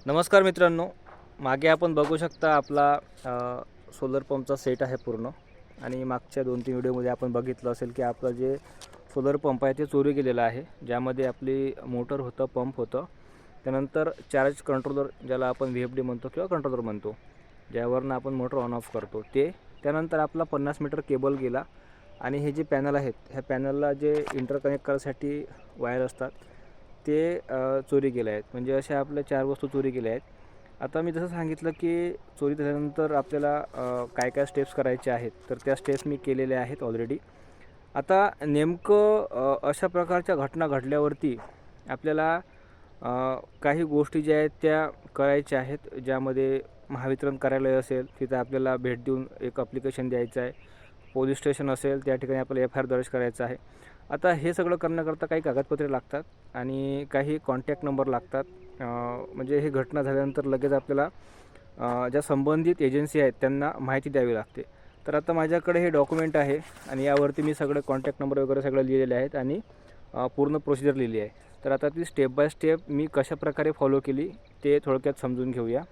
नमस्कार मित्रांनो, मागे आपण बघू शकता आपला सोलर पंपचा सेट आहे पूर्ण. आणि मागच्या 2-3 व्हिडिओमध्ये आपण बघितलं असेल की आपलं जे सोलर पंप आहे ते चोरी गेलेलं आहे, ज्यामध्ये आपली मोटर होतं, पंप होतं, त्यानंतर चार्ज कंट्रोलर ज्याला आपण VFD म्हणतो किंवा कंट्रोलर म्हणतो, ज्यावरनं आपण मोटर ऑन ऑफ करतो ते. त्यानंतर आपला 50 मीटर केबल गेला आणि हे जे पॅनल आहेत, ह्या पॅनलला जे इंटरकनेक्ट करायसाठी वायर असतात ते चोरी गेले आहेत. म्हणजे अशा आपल्या 4 वस्तू चोरी गेल्या आहेत. आता मी जसं सांगितलं की चोरी झाल्यानंतर आपल्याला काय काय स्टेप्स करायचे आहेत, तर त्या स्टेप्स मी केलेल्या आहेत ऑलरेडी. आता नेमकं अशा प्रकारच्या घटना घडल्यावरती आपल्याला काही गोष्टी ज्या आहेत त्या करायच्या आहेत, ज्यामध्ये महावितरण कार्यालय असेल तिथं आपल्याला भेट देऊन एक ॲप्लिकेशन द्यायचं आहे. पोलीस स्टेशन असेल त्या ठिकाणी आपल्याला FIR दर्ज करायचं आहे. आता हे सगळं करण्याकरता काही कागदपत्रे लागतात आणि काही कॉन्टॅक्ट नंबर लागतात. म्हणजे ही घटना झाल्यानंतर लगेच आपल्याला ज्या संबंधित एजन्सी आहेत त्यांना माहिती द्यावी लागते. तर आता माझ्याकडे हे डॉक्युमेंट आहे आणि यावरती मी सगळे कॉन्टॅक्ट नंबर वगैरे सगळं लिहिलेले आहेत आणि पूर्ण प्रोसिजर लिहिली आहे. तर आता ती स्टेप बाय स्टेप मी कशाप्रकारे फॉलो केली ते थोडक्यात समजून घेऊया.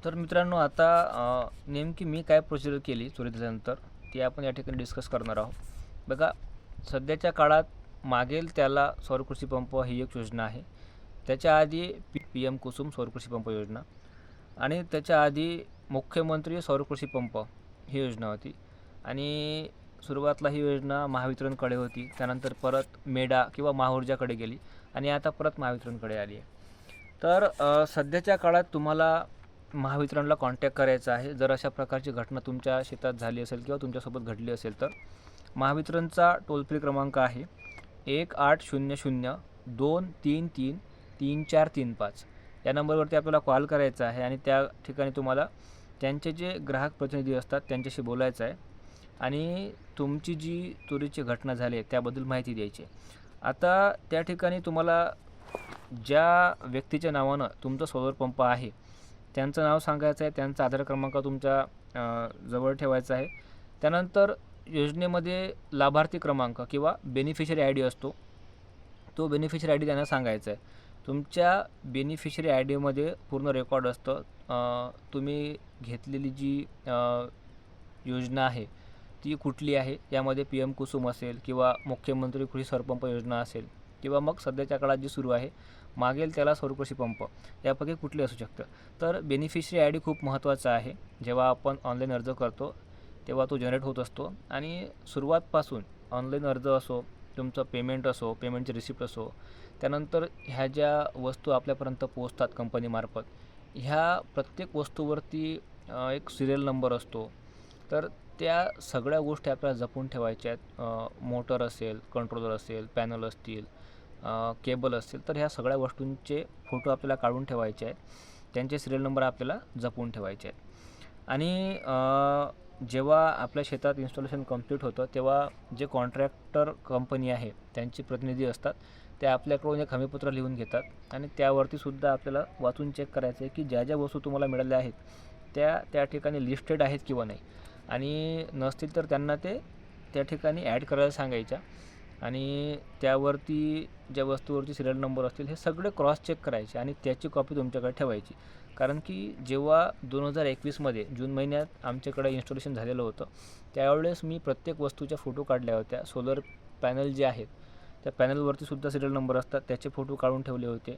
तर मित्रांनो, आता नेमकी मी काय प्रोसिजर केली चोरी झाल्यानंतर ती आपण या ठिकाणी डिस्कस करणार आहोत. बघा, सध्याच्या काळात मागेल त्याला सौर कृषी पंप ही एक योजना आहे. त्याच्या आधी PM कुसुम सौर कृषी पंप योजना आणि त्याच्या आधी मुख्यमंत्री सौर कृषी पंप ही योजना होती. आणि सुरुवातीला ही योजना महावितरणकडे होती, त्यानंतर परत मेडा किंवा महाऊर्जाकडे गेली आणि आता परत महावितरणकडे आली आहे. तर सध्याच्या काळात तुम्हाला महावितरणला कॉन्टॅक्ट करायचा आहे जर अशा प्रकारची घटना तुमच्या शेतात झाली असेल किंवा तुमच्यासोबत घडली असेल. तर महावितरणचा टोल फ्री क्रमांक आहे 1800-233-3435. या नंबरवरती आपल्याला कॉल करायचा आहे आणि त्या ठिकाणी तुम्हाला त्यांचे जे ग्राहक प्रतिनिधी असतात त्यांच्याशी बोलायचं आहे आणि तुमची जी चोरीची घटना झाली आहे त्याबद्दल माहिती द्यायची आहे. आता त्या ठिकाणी तुम्हाला ज्या व्यक्तीच्या नावानं तुमचा सोलर पंप आहे त्यांचं नाव सांगायचं आहे, त्यांचा आधार क्रमांक तुमच्या जवळ ठेवायचा आहे. त्यानंतर योजनेमध्ये लाभार्थी क्रमांक किंवा बेनिफिशरी ID असतो, तो बेनिफिशरी ID त्यांना सांगायचा आहे. तुमच्या बेनिफिशरी IDमध्ये पूर्ण रेकॉर्ड असतं. तुम्ही घेतलेली जी योजना आहे ती कुठली आहे, यामध्ये PM कुसुम असेल किंवा मुख्यमंत्री कृषी सौरपंप योजना असेल किंवा मग सध्याच्या काळात जी सुरू आहे मागेल त्याला सौर कृषी पंप, यापैकी कुठले असू शकतं. तर बेनिफिशरी ID खूप महत्त्वाचा आहे. जेव्हा आपण ऑनलाईन अर्ज करतो तेव्हा तो जनरेट होत असतो आणि सुरुवातपासून ऑनलाईन अर्ज असो, तुमचं पेमेंट असो, पेमेंटची रिसिप्ट असो, त्यानंतर ह्या ज्या वस्तू आपल्यापर्यंत पोहोचतात कंपनीमार्फत, ह्या प्रत्येक वस्तूवरती एक सिरियल नंबर असतो. तर त्या सगळ्या गोष्टी आपल्याला जपून ठेवायच्या आहेत. मोटर असेल, कंट्रोलर असेल, पॅनल असतील, केबल असतील, तर ह्या सगळ्या वस्तूंचे फोटो आपल्याला काढून ठेवायचे आहेत. त्यांचे सिरियल नंबर आपल्याला जपून ठेवायचे आहेत. आणि जेव्हा आपल्या शेतात इन्स्टॉलेशन कंप्लीट होतं तेव्हा जे कॉन्ट्रॅक्टर कंपनी आहे त्यांचे प्रतिनिधी असतात, ते आपल्याकडून एक हमीपत्र लिहून घेतात आणि त्यावरती सुद्धा आपल्याला वाचून चेक करायचं आहे की ज्या ज्या वस्तू तुम्हाला मिळाल्या आहेत त्या त्या ठिकाणी लिस्टेड आहेत किंवा नाही, आणि नसतील तर त्यांना ते त्या ठिकाणी ॲड करायला सांगायच्या. आणि त्यावरती ज्या वस्तूवरती सिरियल नंबर असतील हे सगळे क्रॉस चेक करायचे आणि त्याची कॉपी तुमच्याकडे ठेवायची. कारण की जेव्हा 2021मध्ये जून महिन्यात आमच्याकडे इन्स्टॉलेशन झालेलं होतं त्यावेळेस मी प्रत्येक वस्तूच्या फोटो काढल्या होत्या. सोलर पॅनल जे आहेत त्या पॅनलवरती सुद्धा सिरियल नंबर असतात, त्याचे फोटो काढून ठेवले होते.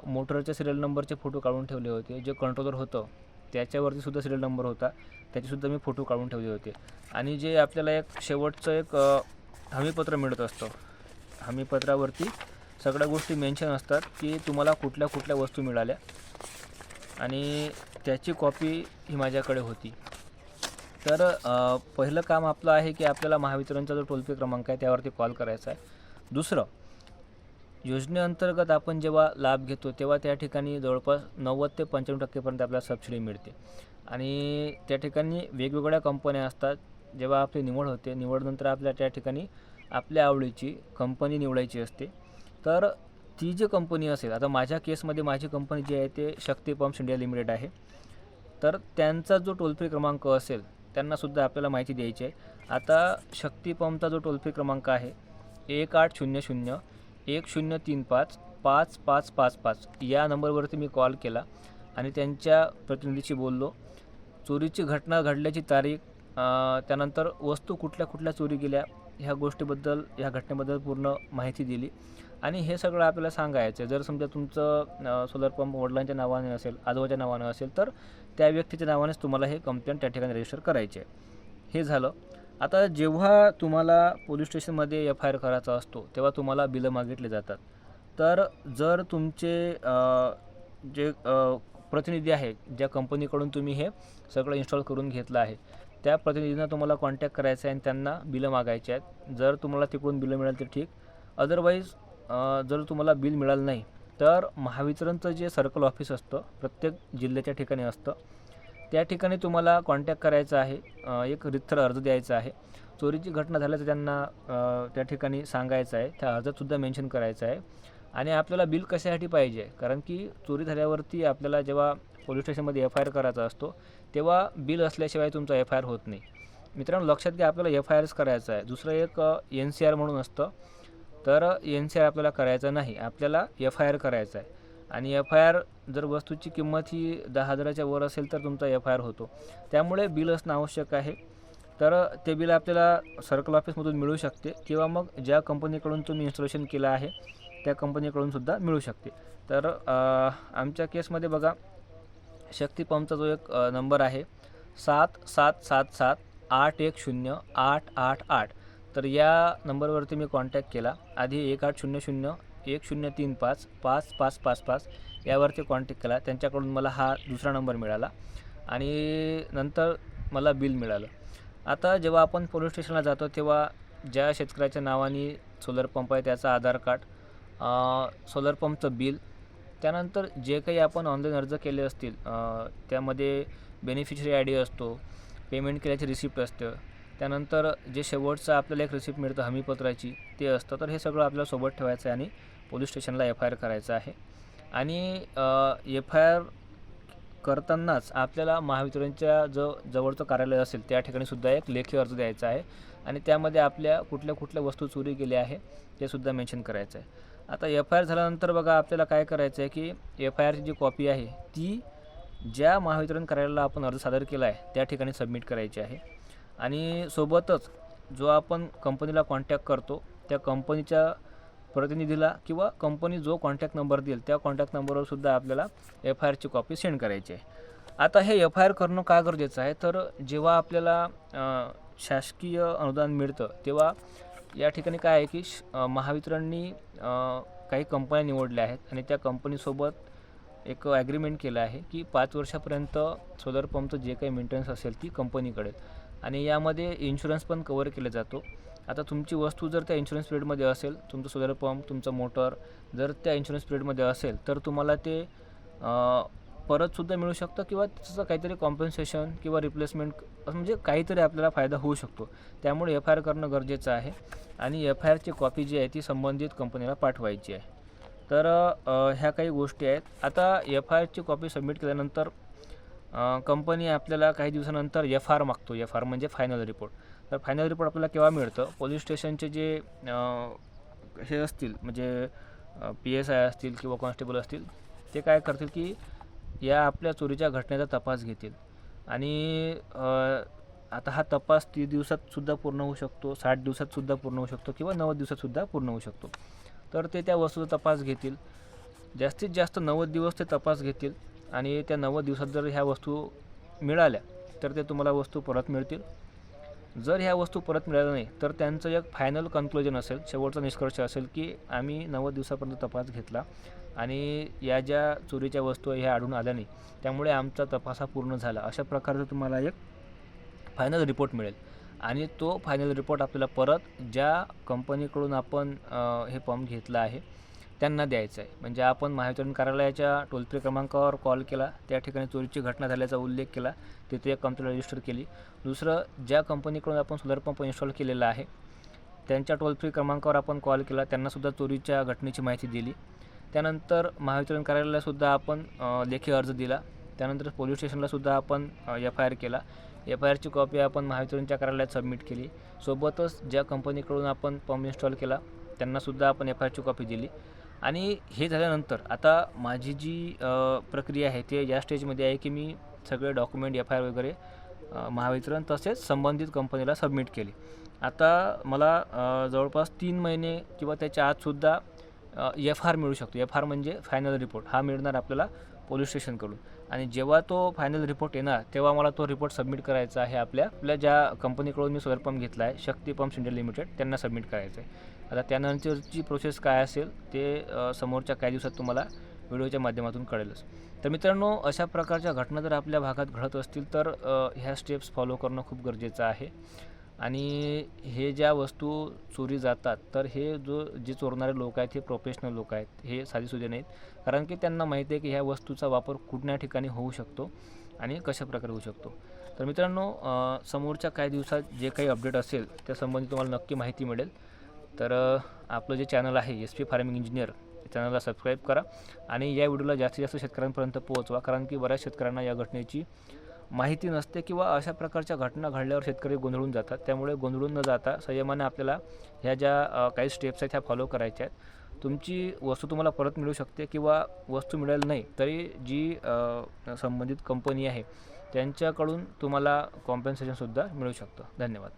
मोटरच्या सिरियल नंबरचे फोटो काढून ठेवले होते. जे कंट्रोलर होतं त्याच्यावरती सुद्धा सिरियल नंबर होता, त्याचेसुद्धा मी फोटो काढून ठेवले होते. आणि जे आपल्याला एक शेवटचं एक हमीपत्र मिळत असतं, हमीपत्रावरती सगळ्या गोष्टी मेन्शन असतात की तुम्हाला कुठल्या कुठल्या वस्तू मिळाल्या, आणि त्याची कॉपी ही माझ्याकडे होती. तर पहिलं काम आपलं आहे की आपल्याला महावितरणचा जो टोल फ्री क्रमांक आहे त्यावरती कॉल करायचा आहे. दुसरं, योजनेअंतर्गत आपण जेव्हा लाभ घेतो तेव्हा त्या ठिकाणी जवळपास 90 ते 95% आपल्याला सबसिडी मिळते. आणि त्या ठिकाणी वेगवेगळ्या कंपन्या असतात. जेव्हा आपली निवड होते, निवडनंतर आपल्या त्या ठिकाणी आपल्या आवडीची कंपनी निवडायची असते. तर ती जी कंपनी असेल, आता माझ्या केसमध्ये माझी कंपनी जी आहे ते शक्ती पंप्स इंडिया लिमिटेड आहे. तर त्यांचा जो टोल फ्री क्रमांक असेल त्यांनासुद्धा आपल्याला माहिती द्यायची आहे. आता शक्ती पंपचा जो टोल फ्री क्रमांक आहे 1800-1035 5555 या नंबरवरती मी कॉल केला आणि त्यांच्या प्रतिनिधीशी बोललो. चोरीची घटना घडल्याची तारीख, त्यानंतर वस्तू कुठल्या कुठल्या चोरी गेल्या ह्या गोष्टीबद्दल, ह्या घटनेबद्दल पूर्ण माहिती दिली. आणि हे सगळं आपल्याला सांगायचं आहे. जर समजा तुमचं सोलर पंप वडिलांच्या नावाने असेल, आजोबाच्या नावानं असेल, तर त्या व्यक्तीच्या नावानेच तुम्हाला हे कंप्लेंट त्या ठिकाणी रजिस्टर करायची आहे. हे झालं. आता जेव्हा तुम्हाला पोलीस स्टेशनमध्ये एफ-आय-आर करायचा असतो तेव्हा तुम्हाला बिलं मागितले जातात. तर जर तुमचे जे प्रतिनिधी आहे, ज्या कंपनीकडून तुम्ही हे सगळं इन्स्टॉल करून घेतलं आहे, त्या प्रतिनिधींना तुम्हाला कॉन्टॅक्ट करायचं आहे आणि त्यांना बिलं मागायचे आहेत. जर तुम्हाला तिकडून बिलं मिळाली तर ठीक, अदरवाईज जर तुम्हाला बिल मिळालं नाही तर महावितरणचं जे सर्कल ऑफिस असतं प्रत्येक जिल्ह्याच्या ठिकाणी असतं, त्या ठिकाणी तुम्हाला कॉन्टॅक्ट करायचं आहे. एक रितसर अर्ज द्यायचा आहे. चोरीची घटना झाल्याचं त्यांना त्या ठिकाणी सांगायचं आहे. त्या अर्जातसुद्धा मेन्शन करायचं आहे. आणि आपल्याला बिल कशासाठी पाहिजे, कारण की चोरी झाल्यावरती आपल्याला जेव्हा पोलीस स्टेशनमध्ये एफ-आय-आर करायचा असतो तेव्हा बिल असल्याशिवाय तुमचा एफ-आय-आर होत नाही. मित्रांनो, लक्षात घ्या, आपल्याला एफ-आय-आरच करायचं आहे. दुसरं एक NCR म्हणून असतं, तर NCR आपल्याला करायचं नाही, आपल्याला एफ-आय-आर करायचं आहे. आणि एफ-आय-आर जर वस्तूची किंमत ही 10,000च्या वर असेल तर तुमचा एफ-आय-आर होतो. त्यामुळे बिल असणं आवश्यक आहे. तर ते बिल आपल्याला सर्कल ऑफिसमधून मिळू शकते किंवा मग ज्या कंपनीकडून तुम्ही इन्स्टॉलेशन केलं आहे त्या कंपनीकडूनसुद्धा मिळू शकते. तर आमच्या केसमध्ये बघा, शक्ती पंपचा जो एक नंबर आहे 7777810888, तर या नंबरवरती मी कॉन्टॅक्ट केला. आधी 1800-1035-5555 यावरती कॉन्टॅक्ट केला. त्यांच्याकडून मला हा दुसरा नंबर मिळाला आणि नंतर मला बिल मिळालं. आता जेव्हा आपण पोलीस स्टेशनला जातो तेव्हा ज्या शेतकऱ्याच्या नावाने सोलर पंप आहे त्याचं आधार कार्ड, सोलर पंपचं बिल, त्यानंतर जे काही आपण ऑनलाईन अर्ज केले असतील त्यामध्ये बेनिफिशरी ID असतो, पेमेंट केल्याची रिसिप्ट असतं, त्यानंतर जे शेवटचं आपल्याला एक रिसिप्ट मिळतं हमीपत्राची ते असतं. तर हे सगळं आपल्याला सोबत ठेवायचं आहे आणि पोलीस स्टेशनला एफ-आय-आर करायचं आहे. आणि एफ-आय-आर करतानाच आपल्याला महावितरणच्या जवळचं कार्यालय असेल त्या ठिकाणीसुद्धा एक लेखी अर्ज द्यायचा आहे आणि त्यामध्ये आपल्या कुठल्या कुठल्या वस्तू चोरी गेल्या आहे ते सुद्धा मेन्शन करायचं आहे. आता एफ-आय-आर झाल्यानंतर बघा आपल्याला काय करायचं आहे की एफ-आय-आरची जी कॉपी आहे ती ज्या महावितरण कार्यालयाला आपण अर्ज सादर केला आहे त्या ठिकाणी सबमिट करायची आहे. आणि सोबतच जो आपण कंपनीला कॉन्टॅक्ट करतो त्या कंपनीच्या प्रतिनिधीला किंवा कंपनी जो कॉन्टॅक्ट नंबर देईल त्या कॉन्टॅक्ट नंबरवर सुद्धा आपल्याला एफ-आय-आरची कॉपी सेंड करायची आहे. आता हे एफ-आय-आर करणं का गरजेचं आहे, तर जेव्हा आपल्याला शासकीय अनुदान मिळतं तेव्हा या ठिकाणी काय आहे की महावितरणनी काही कंपन्या निवडल्या आहेत आणि त्या कंपनीसोबत एक ॲग्रीमेंट केलं आहे की 5 वर्षापर्यंत सोलर पंपचं जे काही मेंटेनन्स असेल ती कंपनीकडे, आणि यामध्ये इन्शुरन्स पण कवर केला जातो. आता तुमची वस्तू जर त्या इन्शुरन्स पिरियडमध्ये असेल, तुमचं सोलर पंप, तुमचं मोटर जर त्या इन्शुरन्स पिरियडमध्ये असेल तर तुम्हाला ते परतसुद्धा मिळू शकतं किंवा त्याचं काहीतरी कॉम्पन्सेशन किंवा रिप्लेसमेंट म्हणजे काहीतरी आपल्याला फायदा होऊ शकतो. त्यामुळे एफ-आय-आर करणं गरजेचं आहे आणि एफ-आय-आरची कॉपी जी आहे ती संबंधित कंपनीला पाठवायची आहे. तर ह्या काही गोष्टी आहेत. आता एफ-आय-आरची कॉपी सबमिट केल्यानंतर कंपनी आपल्याला काही दिवसानंतर एफ-आर मागतो. एफ-आर म्हणजे फायनल रिपोर्ट. तर फायनल रिपोर्ट आपल्याला केव्हा मिळतं, पोलीस स्टेशनचे जे हे असतील म्हणजे PSI असतील किंवा कॉन्स्टेबल असतील ते काय करतील की या आपल्या चोरीच्या घटनेचा तपास घेतील आणि आता हा तपास 30 दिवसातसुद्धा पूर्ण होऊ शकतो, 60 दिवसातसुद्धा पूर्ण होऊ शकतो किंवा 90 दिवसातसुद्धा पूर्ण होऊ शकतो. तर ते त्या वस्तूचा तपास घेतील. जास्तीत जास्त 90 दिवस ते तपास घेतील आणि त्या 90 दिवसात जर ह्या वस्तू मिळाल्या तर ते तुम्हाला वस्तू परत मिळतील. जर ह्या वस्तू परत मिळाल्या नाही तर त्यांचं एक फायनल कन्क्लुजन असेल, शेवटचा निष्कर्ष असेल की आम्ही 90 दिवसापर्यंत तपास घेतला आणि या ज्या चोरीच्या वस्तू ह्या आढळून आल्या नाही त्यामुळे आमचा तपास हा पूर्ण झाला. अशा प्रकारचं तुम्हाला एक फायनल रिपोर्ट मिळेल आणि तो फायनल रिपोर्ट आपल्याला परत ज्या कंपनीकडून आपण हे पंप घेतला आहे त्यांना द्यायचं आहे. म्हणजे आपण महावितरण कार्यालयाच्या टोल फ्री क्रमांकावर कॉल केला, त्या ठिकाणी चोरीची घटना झाल्याचा उल्लेख केला, तिथे एक कंप्लेंट रजिस्टर केली. दुसरं, ज्या कंपनीकडून आपण सोलर पंप इन्स्टॉल केलेला आहे त्यांच्या टोल फ्री क्रमांकावर आपण कॉल केला, त्यांनासुद्धा चोरीच्या घटनेची माहिती दिली. त्यानंतर महावितरण कार्यालयालासुद्धा आपण लेखी अर्ज दिला. त्यानंतर पोलीस स्टेशनलासुद्धा आपण एफ-आय-आर केला. एफ-आय-आरची कॉपी आपण महावितरणच्या कार्यालयात सबमिट केली. सोबतच ज्या कंपनीकडून आपण पंप इन्स्टॉल केला त्यांनासुद्धा आपण एफ-आय-आरची कॉपी दिली आणि हे झाल्यानंतर आता माझी जी प्रक्रिया आहे ते या स्टेजमध्ये आहे की मी सगळे डॉक्युमेंट FIR वगैरे महावितरण तसेच संबंधित कंपनीला सबमिट केले. आता मला जवळपास 3 महिने किंवा त्याच्या आतसुद्धा FR मिळू शकतो. FR म्हणजे फायनल रिपोर्ट हा मिळणार आपल्याला पोलीस स्टेशनकडून. आणि जेव्हा तो फायनल रिपोर्ट येणार तेव्हा मला तो रिपोर्ट सबमिट करायचा आहे आपल्या ज्या कंपनीकडून मी सोलर पंप घेतला आहे, शक्ती पंप्स इंडिया लिमिटेड, त्यांना सबमिट करायचं आहे. आता त्यानंतरची प्रोसेस काय असेल ते समोरच्या काही दिवसात तुम्हाला व्हिडिओच्या माध्यमातून कळेलच. तर मित्रांनो, अशा प्रकारच्या घटना जर आपल्या भागात घडत असतील तर ह्या स्टेप्स फॉलो करणं खूप गरजेचं आहे. आणि हे ज्या वस्तू चोरी जातात तर हे जे चोरणारे लोक आहेत हे प्रोफेशनल लोक आहेत, हे साधेसुधे नाहीत. कारण की त्यांना माहिती आहे की ह्या वस्तूचा वापर कुठल्या ठिकाणी होऊ शकतो आणि कशाप्रकारे होऊ शकतो. तर मित्रांनो, समोरच्या काही दिवसात जे काही अपडेट असेल त्या संबंधी तुम्हाला नक्की माहिती मिळेल. तर आपलं जे चॅनल आहे SP फार्मिंग इंजिनियर, चॅनलला सबस्क्राईब करा आणि या व्हिडिओला जास्तीत जास्त शेतकऱ्यांपर्यंत पोहोचवा. कारण की बऱ्याच शेतकऱ्यांना या घटनेची माहिती नसते किंवा अशा प्रकारच्या घटना घडल्यावर शेतकरी गोंधळून जातात. त्यामुळे गोंधळून न जाता संयमाने आपल्याला ह्या ज्या काही स्टेप्स आहेत ह्या फॉलो करायच्या आहेत. तुमची वस्तू तुम्हाला परत मिळू शकते किंवा वस्तू मिळेल नाही तरी जी संबंधित कंपनी आहे त्यांच्याकडून तुम्हाला कॉम्पेन्सेशनसुद्धा मिळू शकतं. धन्यवाद.